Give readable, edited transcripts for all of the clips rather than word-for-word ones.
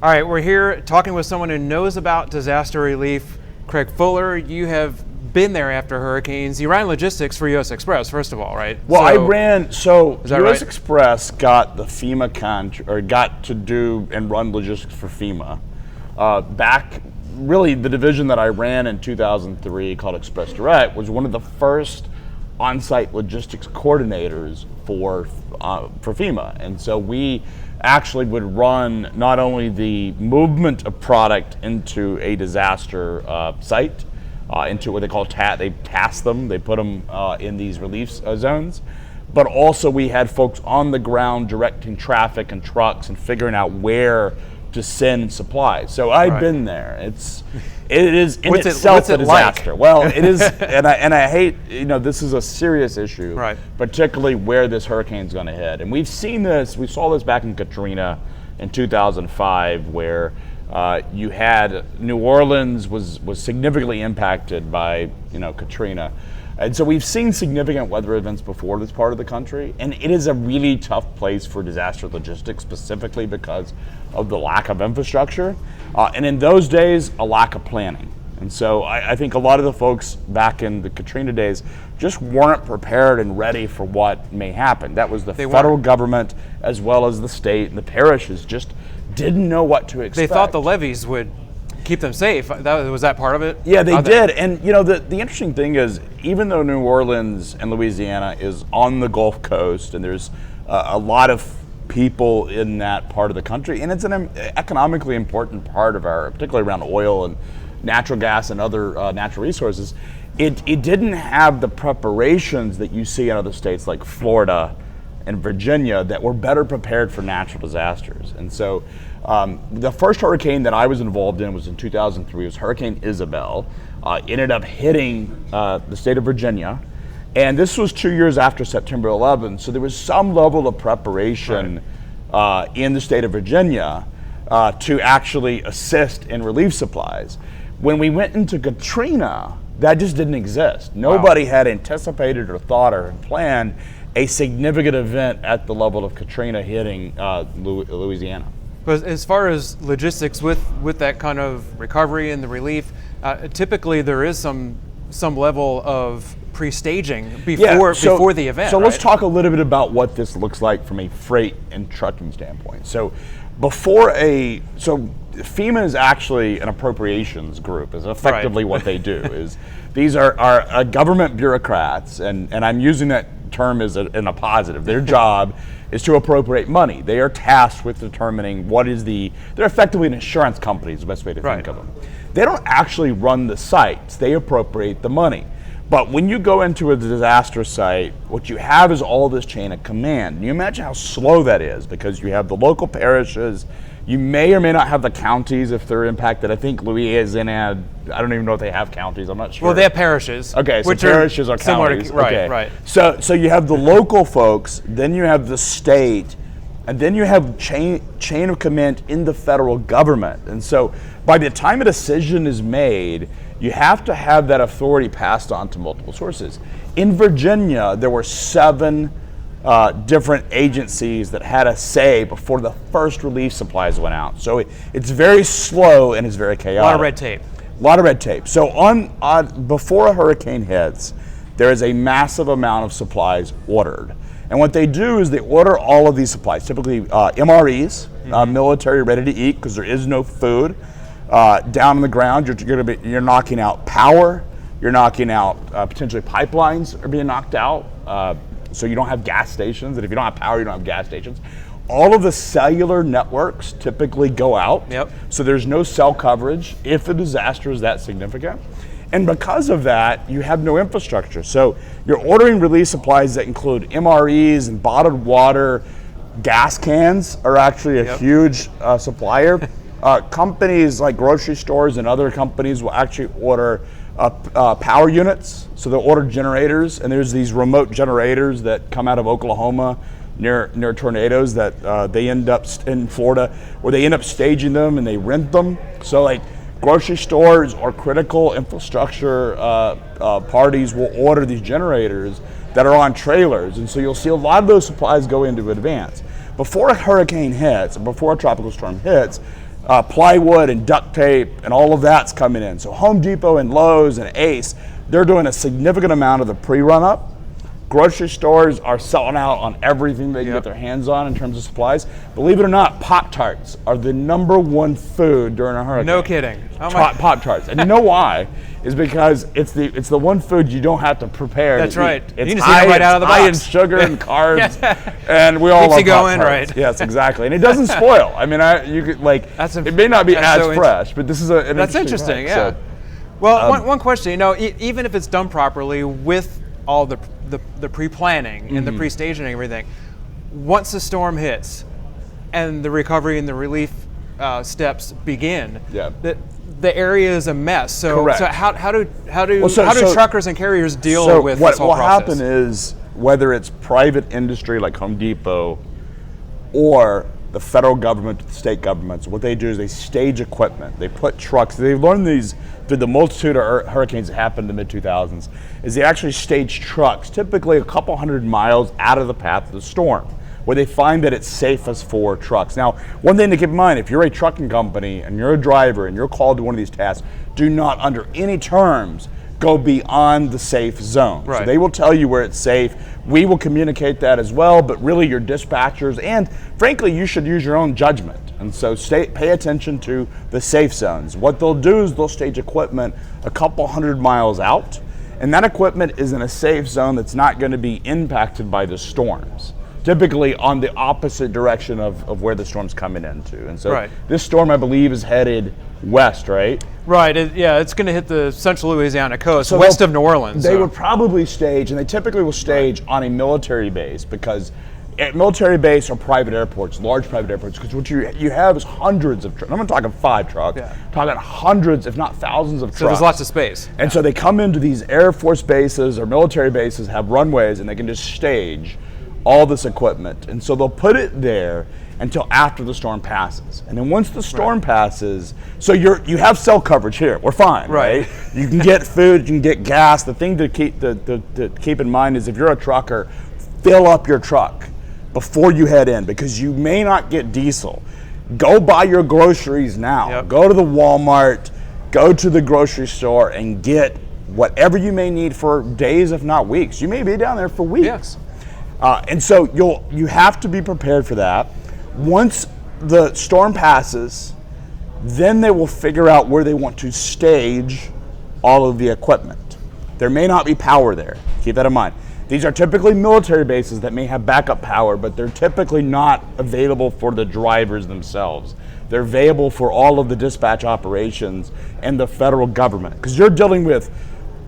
All right, we're here talking with someone who knows about disaster relief. Craig Fuller, you have been there after hurricanes. You ran logistics for US Xpress, first of all, right? Well, I ran, so US right? Xpress got the FEMA contract, or got to do and run logistics for FEMA. Back, really the division that I ran in 2003 called Express Direct was one of the first on-site logistics coordinators for FEMA. And so we actually would run not only the movement of product into a disaster site, into what they call they task them, they put them in these relief zones, but also we had folks on the ground directing traffic and trucks and figuring out where to send supplies. So I've been there. It is in itself a disaster. Like? Well, it is, and I hate, this is a serious issue, right, particularly where this hurricane's going to hit. And we've seen this, we saw this back in Katrina in 2005, where you had New Orleans was significantly impacted by Katrina. And so we've seen significant weather events before this part of the country, and it is a really tough place for disaster logistics, specifically because of the lack of infrastructure, and in those days, a lack of planning. And so I think a lot of the folks back in the Katrina days just weren't prepared and ready for what may happen. That was the federal government as well as the state and the parishes just didn't know what to expect. They thought the levees would keep them safe. Was that part of it? Yeah, they did. And the interesting thing is, even though New Orleans and Louisiana is on the Gulf Coast, and there's a lot of people in that part of the country, and it's an economically important part of our, particularly around oil and natural gas and other natural resources, it didn't have the preparations that you see in other states like Florida and Virginia that were better prepared for natural disasters. And so the first hurricane that I was involved in was in 2003. It was Hurricane Isabel. Ended up hitting the state of Virginia. And this was 2 years after September 11. So there was some level of preparation in the state of Virginia to actually assist in relief supplies. When we went into Katrina, that just didn't exist. Nobody had anticipated or thought or had planned a significant event at the level of Katrina hitting Louisiana. But as far as logistics with that kind of recovery and the relief, typically there is some level of pre-staging before the event. So let's talk a little bit about what this looks like from a freight and trucking standpoint. So FEMA is actually an appropriations group, is effectively what they do. Is these are government bureaucrats, and I'm using that term in a positive. Their job is to appropriate money. They are tasked with determining they're effectively an insurance company is the best way to think of them. They don't actually run the sites, they appropriate the money. But when you go into a disaster site, what you have is all this chain of command. And you imagine how slow that is, because you have the local parishes, you may or may not have the counties if they're impacted. I think Louisiana, I don't even know if they have counties, I'm not sure. Well, they have parishes. Okay, so parishes are counties. Right. So you have the local folks, then you have the state, and then you have chain of command in the federal government. And so by the time a decision is made, you have to have that authority passed on to multiple sources. In Virginia, there were 7 different agencies that had a say before the first relief supplies went out. So it's very slow and it's very chaotic. A lot of red tape. A lot of red tape. So before a hurricane hits, there is a massive amount of supplies ordered. And what they do is they order all of these supplies, typically MREs, military ready to eat, because there is no food. Down on the ground, you're knocking out power, you're knocking out potentially pipelines are being knocked out, so you don't have gas stations, and if you don't have power, you don't have gas stations. All of the cellular networks typically go out, so there's no cell coverage if a disaster is that significant. And because of that, you have no infrastructure. So you're ordering relief supplies that include MREs and bottled water. Gas cans are actually a huge supplier. Companies like grocery stores and other companies will actually order power units. So they'll order generators, and there's these remote generators that come out of Oklahoma near tornadoes that they end up in Florida, where they end up staging them and they rent them. So like grocery stores or critical infrastructure parties will order these generators that are on trailers, and so you'll see a lot of those supplies go into advance. before a hurricane hits, before a tropical storm hits, plywood and duct tape and all of that's coming in. So Home Depot and Lowe's and Ace, they're doing a significant amount of the pre-run up. Grocery stores are selling out on everything they can get their hands on in terms of supplies. Believe it or not, Pop-Tarts are the #1 food during a hurricane. No kidding. Pop-Tarts. And you know why? Is because it's the one food you don't have to prepare. That's right. It's you can see it right out of the box. High in sugar and carbs, and we all Keeps love you going, Pop-Tarts. right? Yes, exactly. And it doesn't spoil. I mean, you could it may not be as fresh, but this is an That's interesting. Yeah. So, well, one question. Even if it's done properly with all the pre-planning and the pre-staging and everything, once the storm hits and the recovery and the relief steps begin, the area is a mess. So how do truckers and carriers deal with this whole process? What will happen is, whether it's private industry like Home Depot or the federal government, the state governments, what they do is they stage equipment. They put trucks. They've learned these through the multitude of hurricanes that happened in the mid-2000s, is they actually stage trucks, typically a couple hundred miles out of the path of the storm, where they find that it's safest for trucks. Now, one thing to keep in mind, if you're a trucking company and you're a driver and you're called to one of these tasks, do not under any terms go beyond the safe zone. Right. So they will tell you where it's safe. We will communicate that as well, but really your dispatchers, and frankly, you should use your own judgment. And so pay attention to the safe zones. What they'll do is they'll stage equipment a couple hundred miles out, and that equipment is in a safe zone that's not going to be impacted by the storms, typically on the opposite direction of where the storm's coming into. And so this storm, I believe, is headed west, right? Right, it's going to hit the central Louisiana coast, so west of New Orleans. They would probably stage, and they typically will stage on a military base, because at military base or private airports, large private airports, because what you have is hundreds of trucks. I'm not talking 5 trucks, I'm talking hundreds, if not thousands of trucks. So there's lots of space. And so they come into these Air Force bases or military bases, have runways, and they can just stage all this equipment. And so they'll put it there until after the storm passes. And then once the storm passes, so you have cell coverage here. We're fine, right? You can get food, you can get gas. The thing to keep in mind is, if you're a trucker, fill up your truck before you head in, because you may not get diesel. Go buy your groceries now. Go to the Walmart, go to the grocery store, and get whatever you may need for days, if not weeks. You may be down there for weeks. And so you have to be prepared for that. Once the storm passes, then they will figure out where they want to stage all of the equipment. There may not be power there. Keep that in mind. These are typically military bases that may have backup power, but they're typically not available for the drivers themselves. They're available for all of the dispatch operations and the federal government, because you're dealing with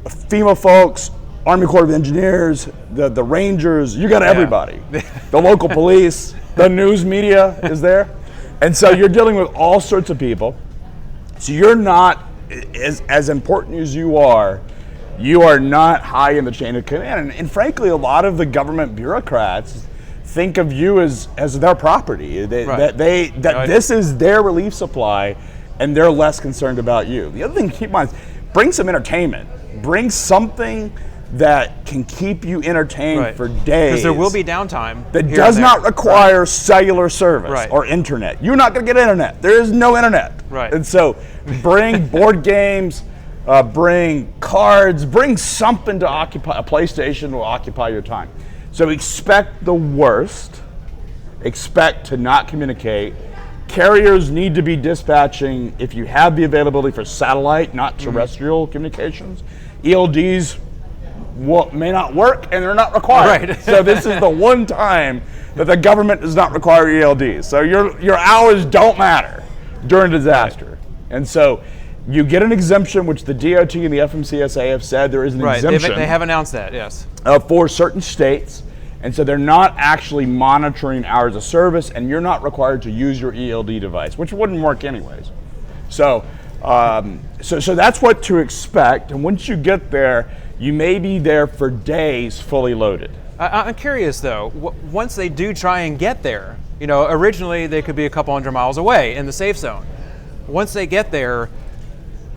FEMA folks, Army Corps of Engineers, the Rangers, you got everybody. The local police, the news media is there. And so you're dealing with all sorts of people. So you're not, as important as you are not high in the chain of command. And frankly, a lot of the government bureaucrats think of you as their property. This is their relief supply, and they're less concerned about you. The other thing to keep in mind is, bring some entertainment. Bring something that can keep you entertained for days. Because there will be downtime. That does not require cellular service or internet. You're not going to get internet. There is no internet. And so bring board games, bring cards, bring something to occupy. A PlayStation will occupy your time. So expect the worst. Expect to not communicate. Carriers need to be dispatching, if you have the availability for satellite, not terrestrial communications. ELDs may not work, and they're not required. So this is the one time that the government does not require ELDs. So your hours don't matter during disaster. And so you get an exemption, which the DOT and the FMCSA have said there is an exemption. They have announced that, yes. For certain states. And so they're not actually monitoring hours of service, and you're not required to use your ELD device, which wouldn't work anyways. So that's what to expect. And once you get there, you may be there for days fully loaded. I'm curious though, once they do try and get there, originally they could be a couple hundred miles away in the safe zone. Once they get there,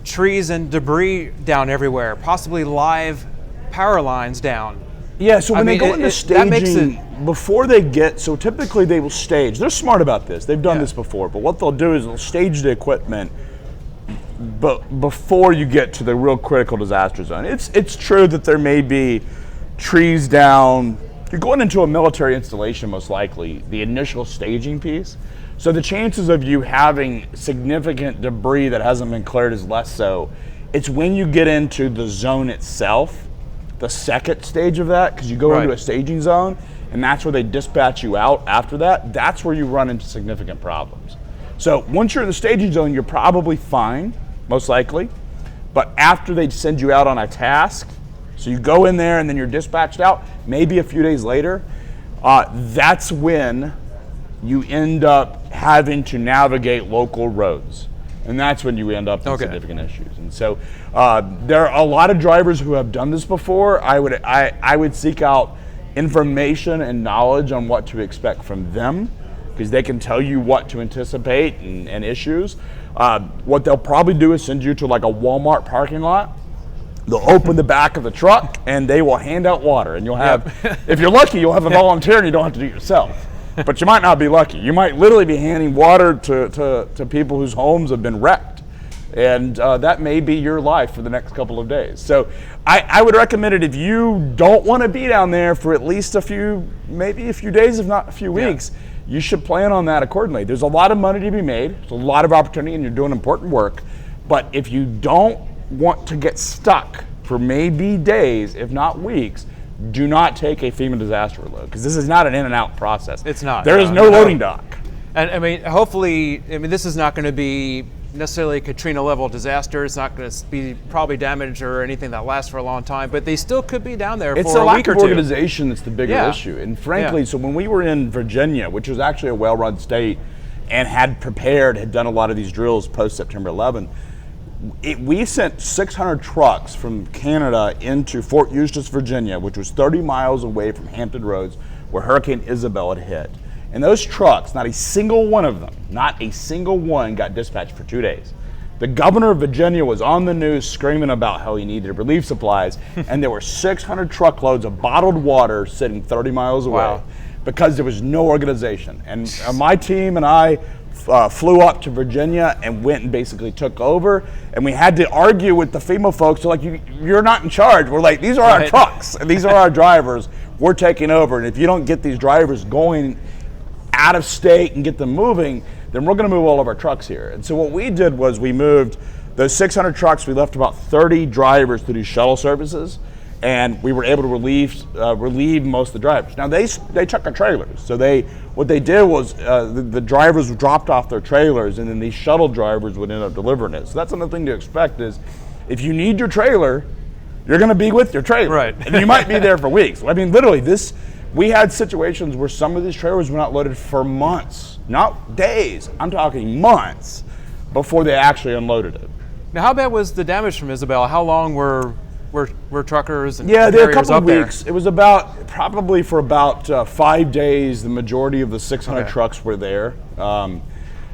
trees and debris down everywhere, possibly live power lines down. Yeah, so when they go into that makes staging, before they get, so typically they will stage. They're smart about this. They've done this before. But what they'll do is they'll stage the equipment before you get to the real critical disaster zone. It's true that there may be trees down. You're going into a military installation, most likely, the initial staging piece. So the chances of you having significant debris that hasn't been cleared is less so. It's when you get into the zone itself, the second stage of that, because you go into a staging zone, and that's where they dispatch you out after that. That's where you run into significant problems. So once you're in the staging zone, you're probably fine, most likely. But after they send you out on a task, so you go in there and then you're dispatched out, maybe a few days later, that's when you end up having to navigate local roads. And that's when you end up in significant issues. And so there are a lot of drivers who have done this before. I would seek out information and knowledge on what to expect from them, because they can tell you what to anticipate and issues. What they'll probably do is send you to like a Walmart parking lot. They'll open the back of the truck and they will hand out water. And you'll have, if you're lucky, you'll have a volunteer and you don't have to do it yourself. But you might not be lucky. You might literally be handing water to people whose homes have been wrecked. And that may be your life for the next couple of days. So I would recommend it if you don't want to be down there for at least maybe a few days, if not a few weeks. You should plan on that accordingly. There's a lot of money to be made. There's a lot of opportunity, and you're doing important work. But if you don't want to get stuck for maybe days, if not weeks, do not take a FEMA disaster load, because this is not an in and out process. It's not. There is no loading dock. And I mean, hopefully, this is not going to be necessarily a Katrina level disaster. It's not going to be probably damage or anything that lasts for a long time, but they still could be down there for a week or two. It's a lack of organization that's the bigger issue. And frankly, so when we were in Virginia, which was actually a well-run state and had done a lot of these drills post September 11, we sent 600 trucks from Canada into Fort Eustis, Virginia, which was 30 miles away from Hampton Roads, where Hurricane Isabel had hit. And those trucks, not a single one of them, got dispatched for 2 days. The governor of Virginia was on the news screaming about how he needed relief supplies, and there were 600 truckloads of bottled water sitting 30 miles away because there was no organization. And my team and I flew up to Virginia and went and basically took over, and we had to argue with the FEMA folks. They're like, you're not in charge. We're like, these are our trucks, and these are our drivers. We're taking over, and if you don't get these drivers going out of state and get them moving, then we're going to move all of our trucks here. And so what we did was we moved those 600 trucks. We left about 30 drivers to do shuttle services, and we were able to relieve most of the drivers. Now they took our trailers. So what they did was the drivers dropped off their trailers, and then these shuttle drivers would end up delivering it. So that's another thing to expect is if you need your trailer, you're going to be with your trailer. Right. And you might be there for weeks. I mean, literally we had situations where some of these trailers were not loaded for months, not days. I'm talking months before they actually unloaded it. Now, how bad was the damage from Isabel? How long were truckers and there were a couple of there? weeks. It was probably for about 5 days. The majority of the 600 trucks were there.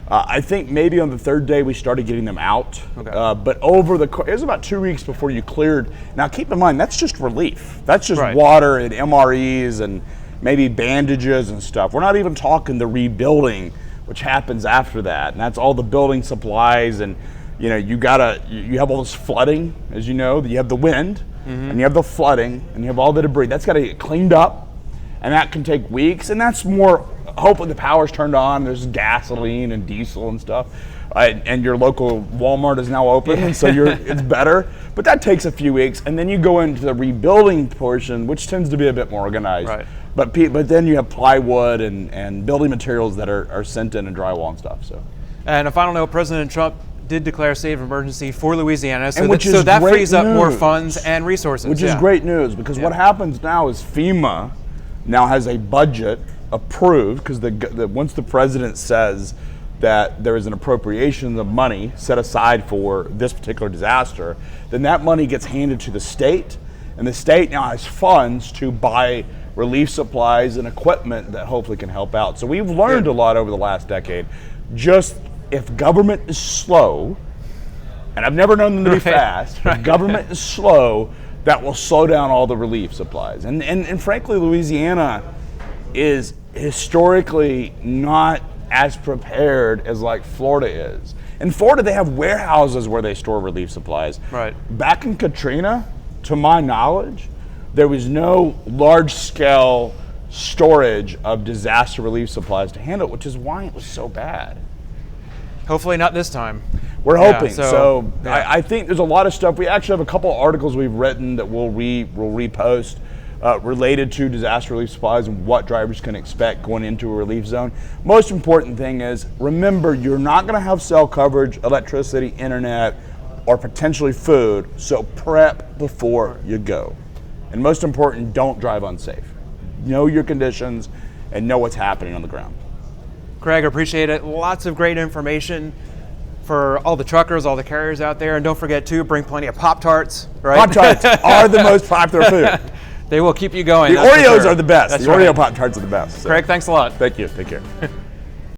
I think maybe on the third day we started getting them out. But it was about 2 weeks before you cleared. Now keep in mind, that's just relief. That's just water and MREs and maybe bandages and stuff. We're not even talking the rebuilding, which happens after that. And that's all the building supplies, and you have all this flooding, as you know. You have the wind, and you have the flooding, and you have all the debris. That's got to get cleaned up, and that can take weeks. And that's more, hopefully the power's turned on, there's gasoline and diesel and stuff, and your local Walmart is now open, and so it's better. But that takes a few weeks, and then you go into the rebuilding portion, which tends to be a bit more organized. Right. But then you have plywood and building materials that are sent in, and drywall and stuff. So. And a final note, President Trump did declare a state of emergency for Louisiana, so so that frees up more funds and resources. Which is great news, because what happens now is FEMA now has a budget approved, because once the president says that there is an appropriation of money set aside for this particular disaster, then that money gets handed to the state, and the state now has funds to buy relief supplies and equipment that hopefully can help out. So we've learned a lot over the last decade. Just if government is slow, and I've never known them to be fast, if government is slow, that will slow down all the relief supplies. And frankly, Louisiana is historically not as prepared as like Florida is. In Florida, they have warehouses where they store relief supplies. Right. Back in Katrina, to my knowledge, there was no large-scale storage of disaster relief supplies to handle it, which is why it was so bad. Hopefully not this time. We're hoping. So I think there's a lot of stuff. We actually have a couple of articles we've written that we'll repost related to disaster relief supplies and what drivers can expect going into a relief zone. Most important thing is, remember, you're not going to have cell coverage, electricity, internet, or potentially food, so prep before you go. And most important, don't drive unsafe. Know your conditions and know what's happening on the ground. Craig, appreciate it. Lots of great information for all the truckers, all the carriers out there. And don't forget to bring plenty of Pop-Tarts, right? Pop-Tarts are the most popular food. They will keep you going. The Oreos are the best. That's the Oreo Pop-Tarts are the best. So. Craig, thanks a lot. Thank you. Take care.